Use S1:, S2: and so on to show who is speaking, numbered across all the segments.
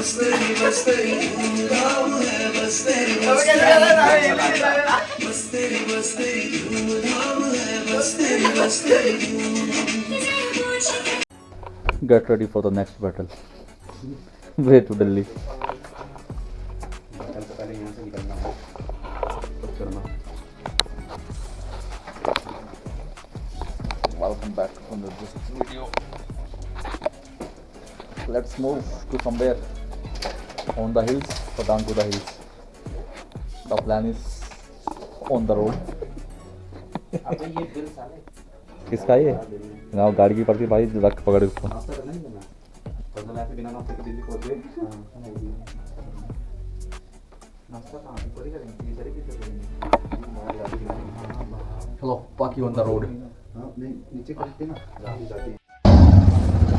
S1: Get ready for the next battle. Way to Delhi. Welcome back on this video. Let's move to somewhere on the hills or down to the hills. The plan is on the road. किसका ये? गाँव गाड़ी की पड़ती भाई, रख पकड़ उसको. Hello, Paki on the road.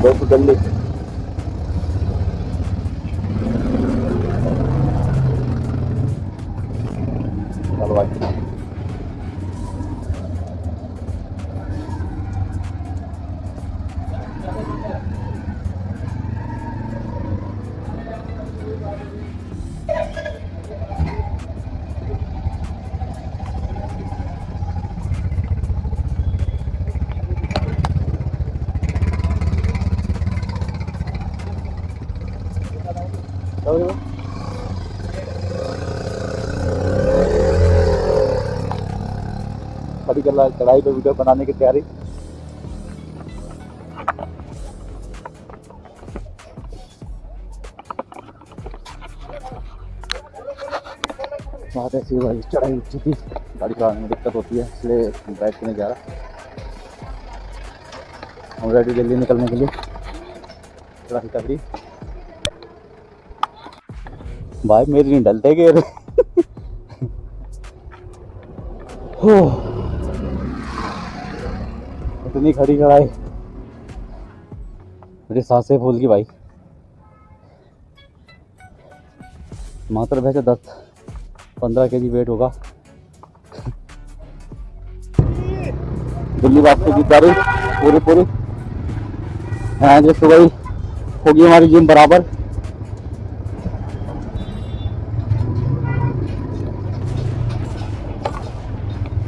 S1: Go to Delhi. चलो भाई. खड़ी कर रहा है चढ़ाई पे वीडियो बनाने की तैयारी. बात ऐसी भाई, चढ़ाई उठी थी, गाड़ी चलाने में दिक्कत होती है, इसलिए बैठ के नहीं जा रहा. हम रेडी दिल्ली निकलने के लिए. चढ़ाई तगड़ी भाई, मेरी नहीं डलते गे. हो इतनी खड़ी चढ़ाई, मेरी सांसें फूल गई भाई. मात्र भैया 10-15 kg वेट होगा. दिल्ली वापसी की तैयारी पूरी. आज सुबह होगी हमारी जिम बराबर.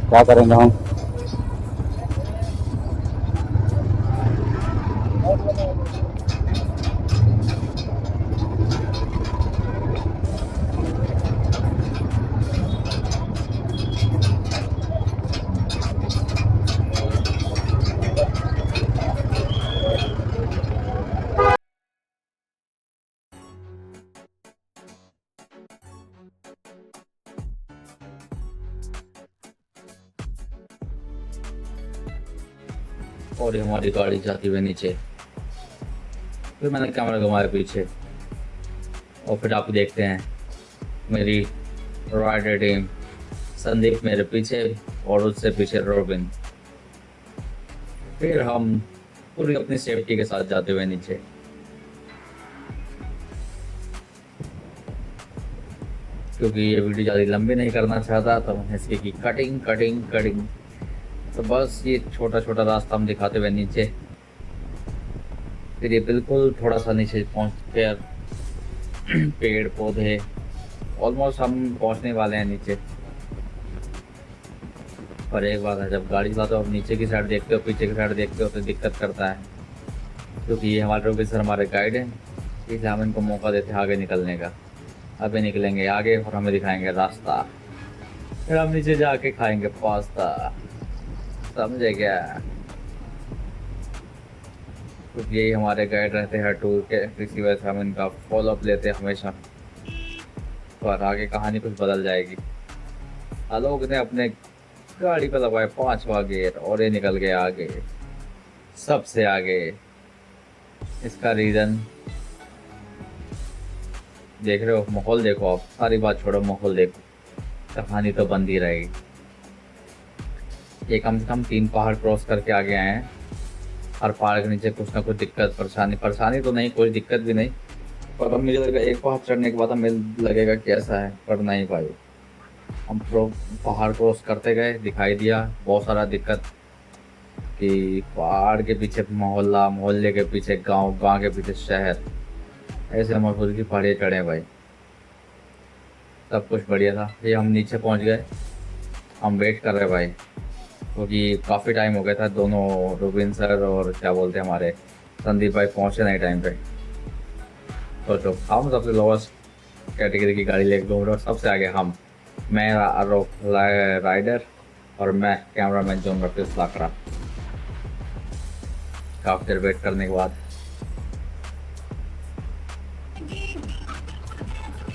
S1: क्या करेंगे हम. और हमारी गाड़ी जाती हुई नीचे. फिर मैंने कैमरा घुमाया पीछे, और फिर आप देखते हैं मेरी राइडर टीम, संदीप मेरे पीछे और उससे पीछे रोबिन. फिर हम पूरी अपनी सेफ्टी के साथ जाते हुए नीचे. क्योंकि ये वीडियो ज़्यादा लंबी नहीं करना चाहता, तो मैंने इसकी की कटिंग. तो बस ये छोटा रास्ता हम दिखाते हुए नीचे. फिर ये बिल्कुल थोड़ा सा नीचे पहुँच कर पेड़ पौधे, ऑलमोस्ट हम पहुँचने वाले हैं नीचे. पर एक बात है, जब गाड़ी चलाते हो, नीचे की साइड देखते हो, पीछे की साइड देखते हो, तो दिक्कत करता है. क्योंकि ये हमारे रोबी सर हमारे गाइड हैं, इसलिए हम इनको मौका देते हैं आगे निकलने का. अभी निकलेंगे आगे और हमें दिखाएंगे रास्ता. फिर हम नीचे जाके खाएंगे पास्ता. समझे क्या? क्योंकि यही हमारे गाइड रहते हैं टूर के, इसी वजह से हम इनका फॉलोअप लेते हैं हमेशा. पर आगे कहानी कुछ बदल जाएगी. आलोक ने अपने गाड़ी पर लगाया 5वां गियर और ये निकल गया आगे, सबसे आगे. इसका रीज़न देख रहे हो, माहौल देखो आप. सारी बात छोड़ो, माहौल देखो, कहानी तो बंद ही रहेगी. ये कम से कम 3 पहाड़ क्रॉस करके आगे आए हैं. हर पहाड़ के नीचे कुछ ना कुछ दिक्कत, परेशानी तो नहीं, कोई दिक्कत भी नहीं. पर अब मुझे लगेगा एक पहाड़ चढ़ने के बाद हमें लगेगा कैसा है, पर नहीं भाई. हम पहाड़ क्रॉस करते गए, दिखाई दिया बहुत सारा दिक्कत, कि पहाड़ के पीछे मोहल्ला, मोहल्ले के पीछे गांव, गांव के पीछे शहर. ऐसे हम खुद की पहाड़ी चढ़े हैं भाई। सब कुछ बढ़िया था, ये हम नीचे पहुंच गए। हम वेट कर रहे हैं भाई, क्योंकि काफ़ी टाइम हो गया था। दोनों रुबिन सर और क्या बोलते हैं हमारे संदीप भाई पहुंचे नहीं टाइम पे। सोचो हम सबसे लोवेस्ट कैटेगरी की गाड़ी लेके घूम रहे हो, सबसे आगे हम। मैं राइडर और मैं कैमरामैन जोन रफीस लाकड़ा। काफ़ी देर वेट करने के बाद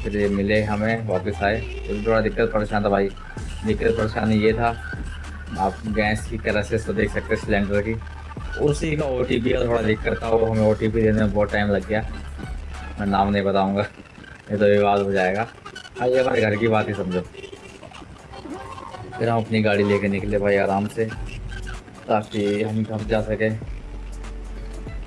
S1: फिर ये मिले, हमें वापस आए। फिर थोड़ा दिक्कत परेशान था भाई। दिक्कत परेशानी ये था, आप गैस की कैरेसिस तो देख सकते हैं सिलेंडर की, उसी का OTP का थोड़ा दिक्कत था। वो हमें OTP देने में बहुत टाइम लग गया। मैं नाम नहीं बताऊंगा, नहीं तो विवाद हो जाएगा। हाँ, ये हमारे घर की बात ही समझो। फिर हम अपनी गाड़ी लेके निकले भाई आराम से, ताकि हम घर जा सके।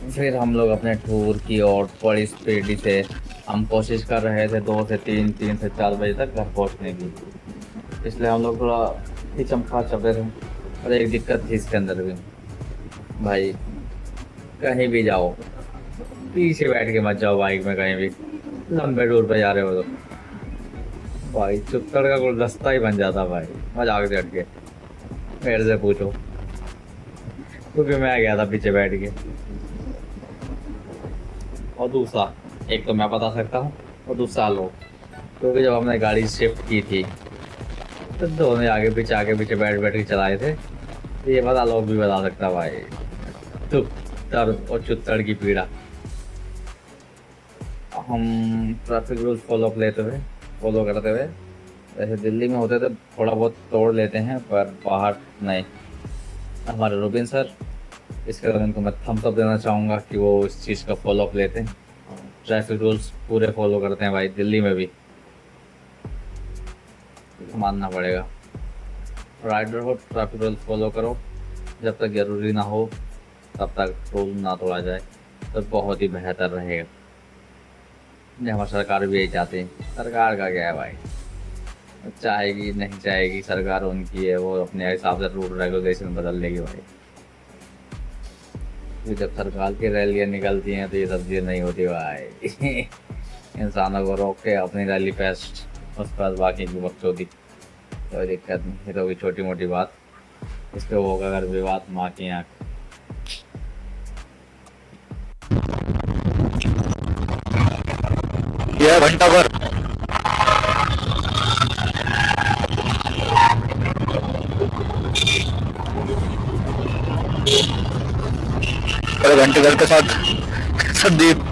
S1: फिर हम लोग अपने टूर की और बड़ी स्पीड से हम कोशिश कर रहे थे 2 से 3, 3 से 4 बजे तक घर पहुंचने की। इसलिए हम लोग थोड़ा हिचमखा चल रहे थे। और एक दिक्कत थी इसके अंदर भी भाई, कहीं भी जाओ पीछे बैठ के मत जाओ बाइक में। कहीं भी लंबे टूर पे जा रहे हो तो भाई चुप्पड़ का गुलदस्ता ही बन जाता भाई, मजाक से हट के। मेरे से पूछो, क्योंकि मैं गया था पीछे बैठ के। और दूसरा, एक तो मैं बता सकता हूँ और दूसरा लोग, क्योंकि जब हमने गाड़ी शिफ्ट की थी तो दोनों आगे पीछे बैठ बैठ के चलाए थे। तो ये पता लोग भी बता सकता भाई, चुप्तर और चुत्तर की पीड़ा। हम ट्रैफिक रूल्स फॉलो करते हुए, वैसे दिल्ली में होते तो थोड़ा बहुत तोड़ लेते हैं, पर बाहर नहीं। हमारे रुबिन सर, इसके बाद उनको मैं थम्स अप देना चाहूँगा कि वो इस चीज़ का फॉलोअप लेते हैं। ट्रैफिक रूल्स पूरे फॉलो करते हैं भाई, दिल्ली में भी मानना पड़ेगा। राइडर हो, ट्रैफिक रूल्स फॉलो करो। जब तक ज़रूरी ना हो तब तक रूल ना तोड़ा जाए तो बहुत ही बेहतर रहेगा। ये हमारी सरकार भी यही चाहती है। सरकार का क्या है भाई, चाहेगी नहीं चाहेगी, सरकार उनकी है, वो अपने हिसाब से रूल रेगुलेशन बदल लेगी भाई। फिर जब सरकार की रैलियाँ निकलती हैं तो ये सब चीज़ नहीं होती भाई। इंसानों को रोक के अपनी रैली पेस्ट, उस पर बाकी की बकचोदी, कोई दिक्कत नहीं। ये तो कोई छोटी मोटी बात, इस पर होगा अगर विवाद माँ की आँख।
S2: यह घंटा भर घंटे घर के साथ संदीप।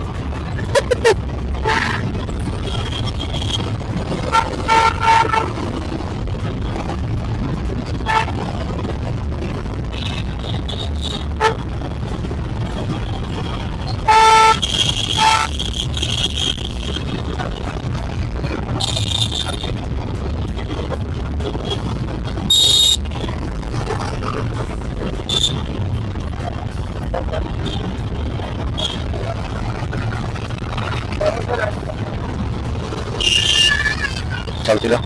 S2: चल सीधा।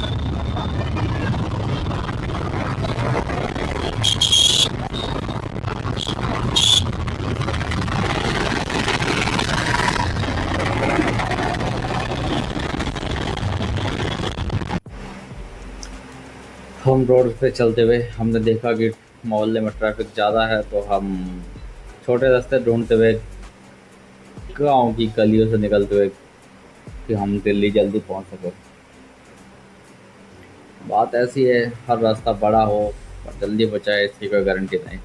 S1: हम रोड पे चलते हुए हमने देखा कि मोहल्ले में ट्रैफिक ज़्यादा है, तो हम छोटे रास्ते ढूंढते हुए गांव की गलियों से निकलते हुए कि हम दिल्ली जल्दी पहुंच सके। बात ऐसी है, हर रास्ता बड़ा हो और जल्दी पहुंचाए इसकी कोई गारंटी नहीं।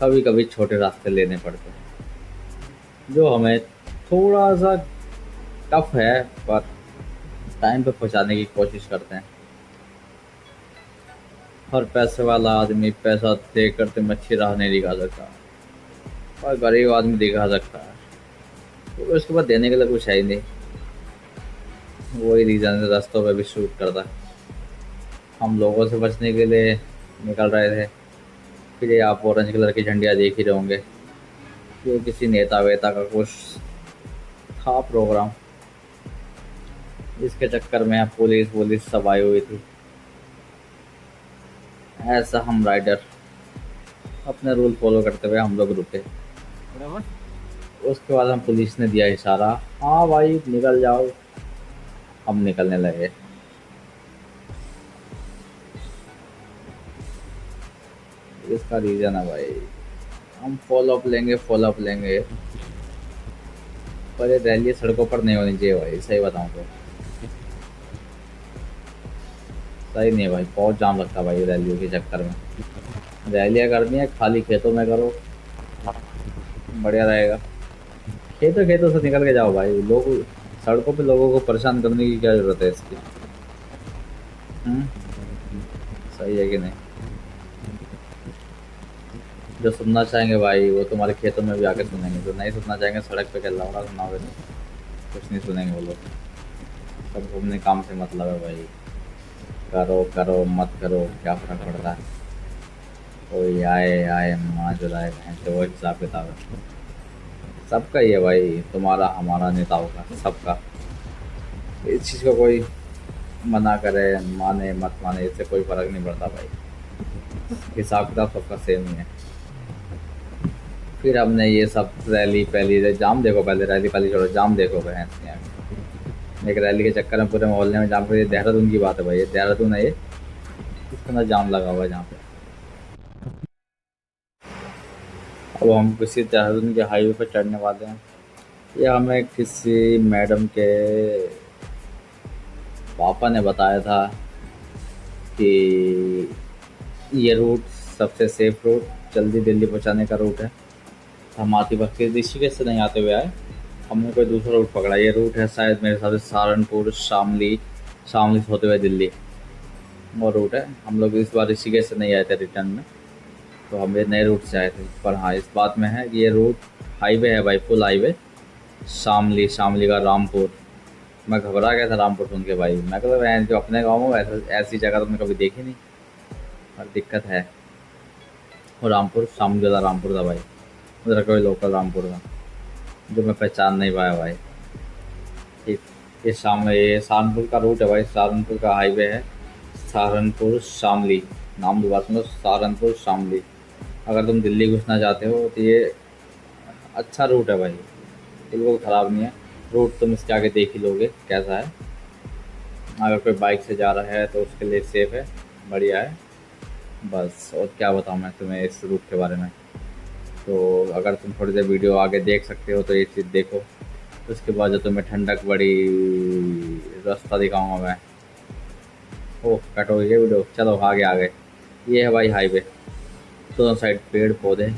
S1: कभी कभी छोटे रास्ते लेने पड़ते हैं जो हमें थोड़ा सा टफ है, पर टाइम पे पहुंचाने की कोशिश करते हैं। हर पैसे वाला आदमी पैसा देकर तो मच्छी राह नहीं दिखा सकता, और गरीब आदमी दिखा सकता है, तो उसके बाद देने के लिए कुछ है ही नहीं। वही रीज़न रास्तों पे भी शूट करता है। हम लोगों से बचने के लिए निकल रहे थे, फिर ये आप ऑरेंज कलर की झंडियाँ देख ही रहे होंगे, ये किसी नेता वेता का कुछ था प्रोग्राम। इसके चक्कर में पुलिस सब आई हुई थी। ऐसा हम राइडर अपने रूल फॉलो करते हुए हम लोग रुके।
S2: बराबर
S1: उसके बाद हम पुलिस ने दिया इशारा, हाँ भाई निकल जाओ, हम निकलने लगे। इसका रीज़न है भाई, हम फॉलोअप लेंगे, फॉलोअप लेंगे, पर ये रैली सड़कों पर नहीं होनी चाहिए भाई, सही बताऊँ तो सही नहीं है भाई, बहुत जाम लगता है भाई रैलियों के चक्कर में। रैलियाँ करनी है खाली खेतों में करो, बढ़िया रहेगा। खेतों खेतों से निकल के जाओ भाई, लोग सड़कों पे लोगों को परेशान करने की क्या जरूरत है इसकी। हम्म, सही है कि नहीं। जो सुनना चाहेंगे भाई वो तुम्हारे खेतों में भी आके सुनेंगे, जो नहीं सुनना चाहेंगे सड़क पे क्या लौड़ा सुनाओगे तो कुछ नहीं सुनेंगे वो लोग। सब घूमने काम से मतलब है भाई, करो करो मत करो क्या फर्क पड़ता है। कोई आए आए माँ जो आए तो वो हिसाब किताब है सबका ही है भाई, तुम्हारा हमारा नेताओं का सबका। इस चीज़ को कोई मना करे माने मत माने इससे कोई फर्क नहीं पड़ता भाई, हिसाब किताब सबका सेम ही है। फिर हमने ये सब रैली पहली जाम देखो, पहले रैली पहले छोड़ो, जाम देखो भैंस के यहाँ। एक रैली के चक्कर में पूरे मोहल्ले में जाम कर, ये देहरादून की बात है भाई, ये देहरादून है ये, इसके अंदर जाम लगा हुआ है जहाँ पे। अब हम किसी देहरादून के हाईवे पर चढ़ने वाले हैं, ये हमें किसी मैडम के पापा ने बताया था कि ये रूट सबसे सेफ रूट, जल्दी दिल्ली पहुंचाने का रूट है। हम आते वक्त ऋषिकेश से नहीं आते हुए आए, हमने कोई दूसरा रूट पकड़ा। ये रूट है शायद मेरे हिसाब से सहारनपुर शामली, शामली से होते हुए दिल्ली, वो रूट है। हम लोग इस बार ऋषिकेश से नहीं आए थे रिटर्न में, तो हम ये नए रूट से आए थे। पर हाँ इस बात में है कि ये रूट हाईवे है भाई, फुल हाईवे, शामली, शामली का रामपुर। मैं घबरा गया था रामपुर सुन के भाई, मैं कहता मैं जो अपने गाँव में ऐसी जगह तो मैंने कभी देखी नहीं, पर दिक्कत है। और रामपुर शामली वाला रामपुर था भाई, उधर कोई लोकल रामपुर था जो मैं पहचान नहीं पाया भाई। ठीक, ये सामने ये सहारनपुर का रूट है भाई, सहारनपुर का हाईवे है, सहारनपुर शामली, नाम दोबारा सुनो, सहारनपुर शामली। अगर तुम दिल्ली घुसना चाहते हो तो ये अच्छा रूट है भाई, बिल्कुल ख़राब नहीं है रूट, तुम इसके आगे देख ही लोगे कैसा है। अगर कोई बाइक से जा रहा है तो उसके लिए सेफ़ है, बढ़िया है बस। और क्या बताऊँ मैं तुम्हें इस रूट के बारे में। तो अगर तुम थोड़ी देर वीडियो आगे देख सकते हो तो ये चीज़ देखो, उसके बाद जो तुम्हें ठंडक बड़ी रास्ता दिखाऊंगा मैं। ओह कट हो गई वीडियो, चलो आगे आ गए। ये है भाई हाईवे, दोनों साइड पेड़ पौधे,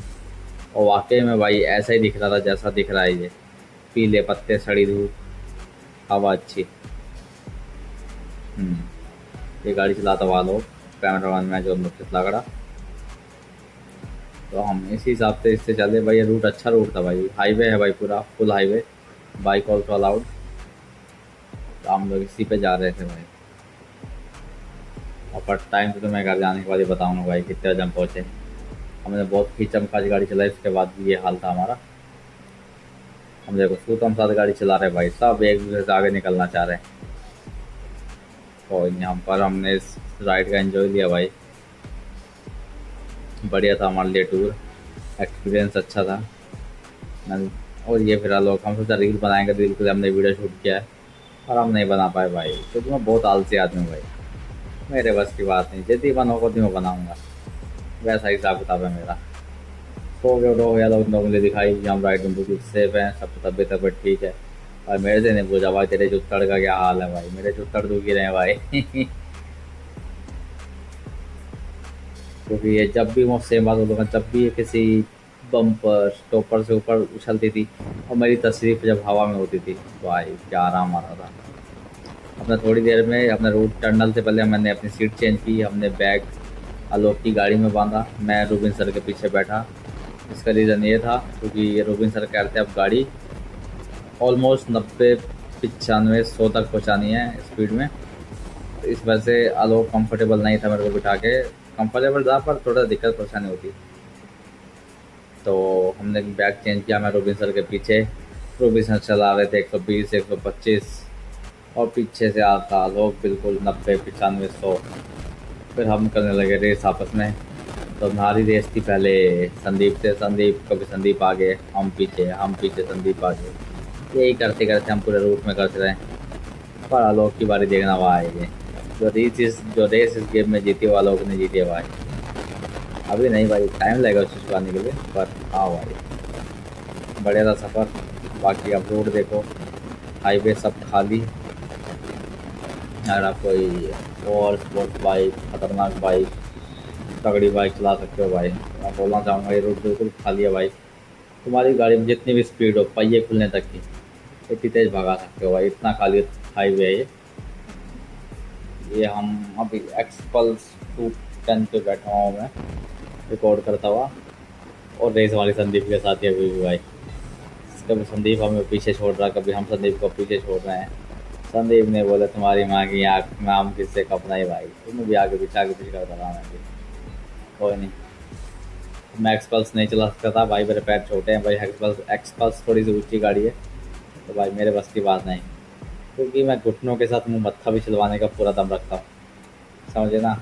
S1: और वाकई में भाई ऐसा ही दिख रहा था जैसा दिख रहा है ये, पीले पत्ते, सड़ी धूप, हवा अच्छी। ये गाड़ी चलाता हुआ लोग, कैमरामैन में जो मुख्य लागड़ा। तो हम इसी हिसाब से इससे चले भाई, ये रूट अच्छा रूट था भाई, हाईवे है भाई पूरा full highway, bike also allowed. तो हम लोग इसी पे जा रहे थे भाई। और पर टाइम से तो मैं घर जाने के बाद ही बताऊँगा भाई कितने बजे हम पहुँचे। हमने बहुत खींचम खाच गाड़ी चलाई, उसके बाद भी ये हाल था हमारा। हम देखो सूतम साथ गाड़ी चला रहे भाई, सब एक दूसरे से आगे निकलना चाह रहे हैं। तो यहाँ पर हमने इस राइड का एंजॉय लिया भाई, बढ़िया था हमारे लिए टूर, एक्सपीरियंस अच्छा था। और ये फिर लोग हम सोचा रील बनाएंगे, रील के लिए हमने वीडियो शूट किया है, और हम नहीं बना पाए भाई, क्योंकि मैं बहुत आलसी आदमी हूँ भाई, मेरे बस की बात नहीं, जितनी बनो उतनी मैं बनाऊँगा, वैसा हिसाब किताब है मेरा। सो गए उठो गया, लोग मुझे दिखाई हम राइड में बिल्कुल सेफ हैं, सब तबियत तबियत ठीक है। और मेरे से नहीं पूछा भाई तेरे चुत्तड़ का क्या हाल है भाई, मेरे चुत्तड़ दुख ही रहे हैं भाई क्योंकि ये जब भी मुझसे बात होता, जब भी किसी बम्पर स्टॉपर से ऊपर उछलती थी और मेरी तशरीफ जब हवा में होती थी भाई क्या आराम आ रहा था। अपने थोड़ी देर में अपने रूट टर्नल से पहले मैंने अपनी सीट चेंज की, हमने बैग आलोक की गाड़ी में बांधा, मैं रूबिन सर के पीछे बैठा। इसका रीज़न ये था क्योंकि रूबिन सर कह रहे थे अब गाड़ी ऑलमोस्ट 90-95-100 तक पहुँचानी है स्पीड में, तो इस वजह से आलोक कंफर्टेबल नहीं था मेरे को बिठा के, कंफर्टेबल था पर थोड़ा दिक्कत परेशानी होती। तो हमने बैग चेंज किया, मैं रूबिन सर के पीछे, रूबिन सर चला रहे थे 120 125, और पीछे से आता लोग बिल्कुल 90 95 100। फिर हम करने लगे रेस आपस में, तो हमारी रेस थी पहले संदीप से, संदीप कभी संदीप आगे, हम पीछे संदीप आगे, यही करते करते हम पूरे रूट में करते रहे। पर आलोक की बारी देखना भाई, जो रेस इस गेम में जीती वो आलोक ने जीती है भाई। अभी नहीं भाई, टाइम लगेगा उसे चुकाने के लिए, पर हाँ भाई बढ़िया था सफ़र। बाकी अब रोड देखो, हाईवे सब खाली। अगर आप कोई और स्पोर्ट्स बाइक, खतरनाक बाइक, तगड़ी बाइक चला सकते हो भाई। मैं बोलना चाहूँगा ये रोड बिल्कुल खाली है भाई। तुम्हारी गाड़ी में जितनी भी स्पीड हो, पहिए खुलने तक की, इतनी तेज़ भगा सकते हो भाई, इतना खाली हाईवे है ये। हम अभी एक्सपल्स 210 पे बैठा हुआ हूँ मैं, रिकॉर्ड करता हुआ, और रेस हमारी संदीप के साथ ही अभी भी भाई। कभी संदीप हमें पीछे छोड़ रहा है, कभी हम संदीप को पीछे छोड़ रहे हैं। संदीप ने बोला तुम्हारी माँ की आँख में आम किससे कपना ही भाई, तुम्हें भी आगे पीछे करता रहा मैं भी। कोई नहीं, मैं एक्सपल्स नहीं चला सकता था भाई, मेरे पैर छोटे हैं भाई। एक्सपल्स थोड़ी सी ऊँची गाड़ी है, तो भाई मेरे बस की बात नहीं, क्योंकि मैं घुटनों के साथ मुँह मत्था भी चलवाने का पूरा दम रखता हूँ, समझे ना।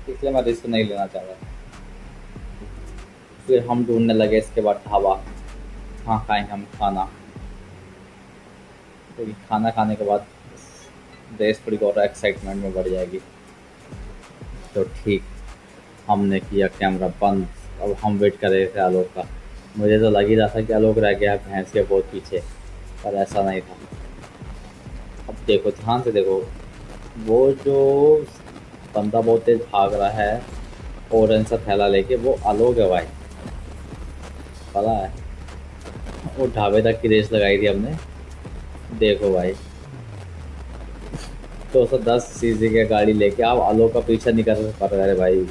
S1: इसलिए मैं रिस्क नहीं लेना चाह रहा। फिर हम ढूंढने लगे इसके बाद ढाबा, कहाँ खाएंगे हम खाना। तो खाना खाने के बाद रेस थोड़ी और एक्साइटमेंट में बढ़ जाएगी। तो ठीक, हमने किया कैमरा बंद। अब हम वेट कर रहे थे आलोक का। मुझे तो लग ही रहा था कि आलोक रह गया है भैंस के बहुत पीछे, पर ऐसा नहीं था। अब देखो, ध्यान से देखो, वो जो बंदा बहुत तेज भाग रहा है ऑरेंज सा थैला लेके, वो आलोक है भाई, पता है। वो ढाबे तक की रेस लगाई थी हमने, देखो भाई 210 सीसी की गाड़ी लेके आप आलोक का पीछा नहीं कर पा रहे भाई।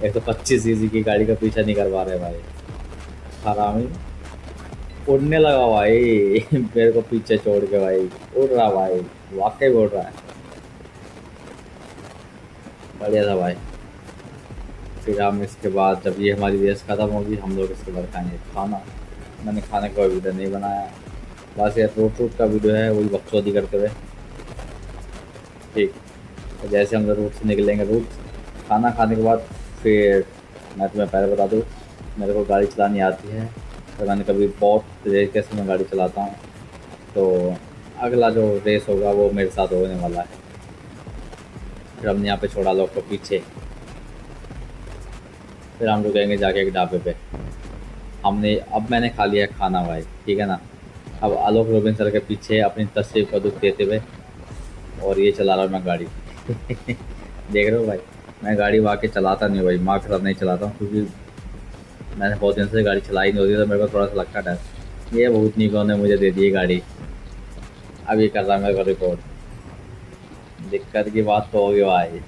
S1: 125 सीसी की गाड़ी का पीछा नहीं कर पा रहे भाई, हरामी। उड़ने लगा भाई मेरे को पीछे छोड़ के भाई, उड़ रहा भाई, वाकई उड़ रहा है, बढ़िया था भाई। फिर हम इसके बाद जब ये हमारी रेस ख़त्म होगी, हम लोग इसके बाद खाएंगे खाना। मैंने खाने का वीडियो नहीं बनाया, बस ये रूट का वीडियो है, वही बकचोदी करते हुए। ठीक, तो जैसे हम रूट से निकलेंगे, रूट खाना खाने के बाद फिर मैं तुम्हें पहले बता दूँ, मेरे को गाड़ी चलानी आती है, तो मैंने कभी बहुत तरीके से मैं गाड़ी चलाता हूँ। तो अगला जो रेस होगा वो मेरे साथ होने वाला है। फिर हमने यहाँ पे छोड़ा लोग को पीछे, फिर हम रुकेंगे जाके एक ढाबे पे। अब मैंने खा लिया खाना भाई, ठीक है ना। अब आलोक रोबिन सर के पीछे अपनी तस्वीर को दुख देते हुए, और ये चला रहा हूँ मैं गाड़ी देख रहे हो भाई, मैं गाड़ी वाकई चलाता नहीं भाई, माँ के साथ नहीं चलाता हूँ, क्योंकि मैंने बहुत दिन से गाड़ी चलाई नहीं होती, तो मेरे को थोड़ा सा लगता है डर। ये भूतनिकों ने मुझे दे दी गाड़ी, अब ये कर रहा है मेरे को रिकॉर्ड। दिक्कत की बात तो होगी भाई।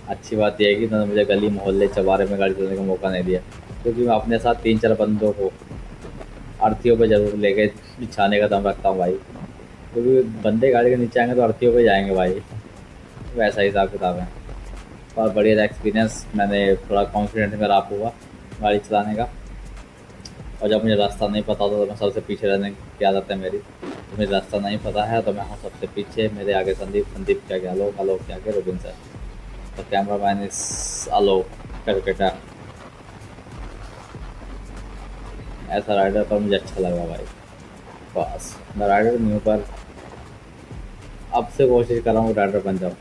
S1: अच्छी बात यह है कि उन्होंने मुझे गली मोहल्ले चौबारे में गाड़ी चलाने का मौका नहीं दिया, क्योंकि मैं अपने साथ 3-4 बंदों को अर्थीयों पे ज़रूर लेके बिछाने का दम रखता हूँ भाई, क्योंकि बंदे गाड़ी के नीचे आएंगे तो अर्थीयों पे जाएंगे भाई, वैसा हिसाब किताब है। और बढ़िया एक्सपीरियंस, मैंने थोड़ा कॉन्फिडेंस मेरा आप हुआ गाड़ी चलाने का। और जब मुझे रास्ता नहीं पता था तो मैं सबसे पीछे रहने की आदत है मेरी। तो मुझे रास्ता नहीं पता है तो मैं हूँ सबसे पीछे, मेरे आगे संदीप के आगे आलोक के आगे रोबिन सर। तो कैमरा मैन इस आलोक क्रिकेटर। ऐसा राइडर पर मुझे अच्छा लगा भाई। बस मैं राइडर नहीं हूँ, पर अब से कोशिश कर रहा हूँ राइडर बन जाऊँ।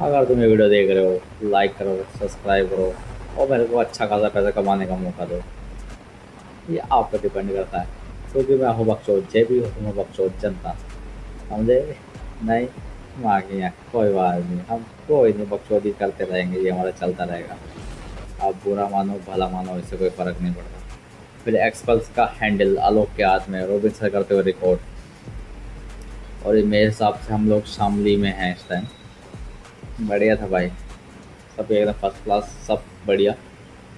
S1: अगर तुम ये वीडियो देख रहे हो, लाइक करो, सब्सक्राइब करो, और मेरे को अच्छा खासा पैसा कमाने का मौका दो। ये आप पर डिपेंड करता है, क्योंकि मैं हूँ बकचोद जे भी हूँ, तुम्हें बकचोद जनता, समझे नहीं। वहाँ की है कोई बात नहीं, हम कोई नहीं, बकचोदी करते रहेंगे, ये हमारा चलता रहेगा। आप बुरा मानो भला मानो, इससे कोई फ़र्क नहीं पड़ता। फिर एक्सपल्स का हैंडल आलोक के हाथ में, रोबिन सर करते हुए रिकॉर्ड। और ये मेरे हिसाब से हम लोग शामली में हैं इस टाइम। बढ़िया था भाई, सब एकदम फर्स्ट क्लास, सब बढ़िया।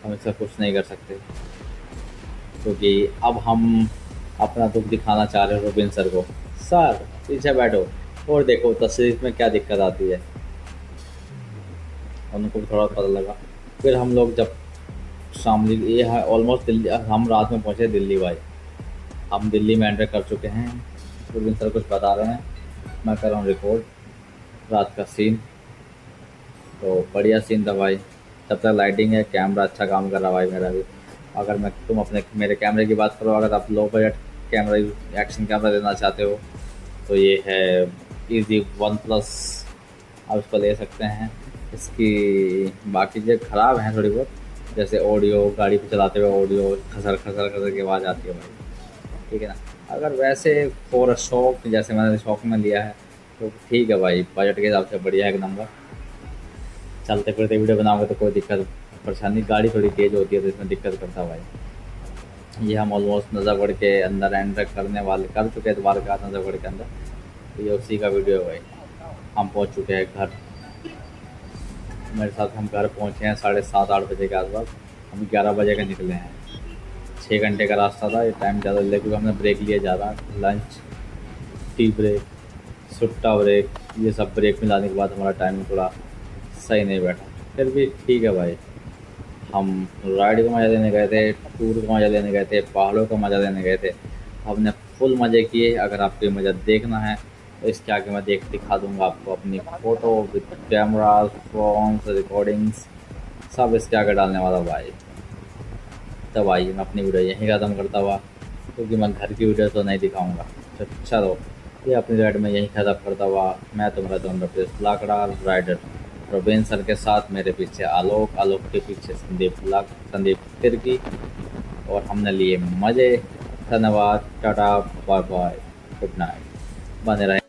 S1: हम इससे कुछ नहीं कर सकते, क्योंकि अब हम अपना दुख दिखाना चाह रहे हैं रोबिन सर को। सर पीछे बैठो और देखो तस्वीर में क्या दिक्कत आती है। उनको भी थोड़ा पता लगा। फिर हम लोग जब शामली, ये है ऑलमोस्ट दिल्ली, हम रात में पहुँचे दिल्ली भाई। हम दिल्ली में एंटर कर चुके हैं। रोबिन सर कुछ बता रहे हैं, मैं कर रहा हूँ रिकॉर्ड रात का सीन। तो बढ़िया सीन था भाई, तब तक लाइटिंग है, कैमरा अच्छा काम कर रहा भाई मेरा भी। अगर मैं तुम अपने मेरे कैमरे की बात करो, अगर आप low budget camera action camera लेना चाहते हो तो ये है इजी वन प्लस, आप इसको ले सकते हैं। इसकी बाकी चीज़ें ख़राब हैं थोड़ी बहुत, जैसे ऑडियो, गाड़ी पे चलाते हुए ऑडियो खसर खसर खसर की आवाज़ आती है भाई, ठीक है ना। अगर वैसे फॉर शौक, जैसे मैंने शौक में लिया है तो ठीक है भाई, बजट के हिसाब से बढ़िया है एक नंबर। चलते फिरते वीडियो बनाओगे तो कोई दिक्कत परेशानी, गाड़ी थोड़ी तेज़ होती है तो इसमें दिक्कत करता है भाई। ये हम ऑलमोस्ट नज़रगढ़ के अंदर एंटर करने वाले कर चुके हैं, द्वारका नज़रगढ़ के अंदर। तो ये उसी का वीडियो है भाई। हम पहुंच चुके हैं घर, मेरे साथ हम घर पहुंचे हैं 7:30-8 बजे के आसपास। हम 11 बजे के निकले हैं, 6 घंटे का रास्ता था। ये टाइम ज़्यादा ले क्योंकि हमने ब्रेक लिया ज़्यादा, लंच, टी ब्रेक, सुट्टा ब्रेक, ये सब ब्रेक मिलाने के बाद हमारा टाइम थोड़ा सही नहीं बैठा। फिर भी ठीक है भाई, हम राइड का मज़ा लेने गए थे, टूर का मज़ा लेने गए थे, पहाड़ों का मज़ा लेने गए थे। हमने फुल मज़े किए। अगर आपको ये मज़ा देखना है तो इसके आगे मैं दिखा दूंगा आपको अपनी photo with cameras, phones, recordings, सब इसके आगे डालने वाला भाई। तब आइए, मैं अपनी वीडियो यहीं ख़त्म करता हुआ, क्योंकि मैं घर की वीडियो तो नहीं दिखाऊंगा। तो चलो, ये अपनी राइड में यहीं ख़त्म करता हुआ मैं तुम्हारा दोनों लाकड़ा राइडर रोबेन सर के साथ, मेरे पीछे आलोक, आलोक के पीछे संदीप तिर्की, और हमने लिए मज़े। धन्यवाद, tata, bye bye, good night, बने रहे।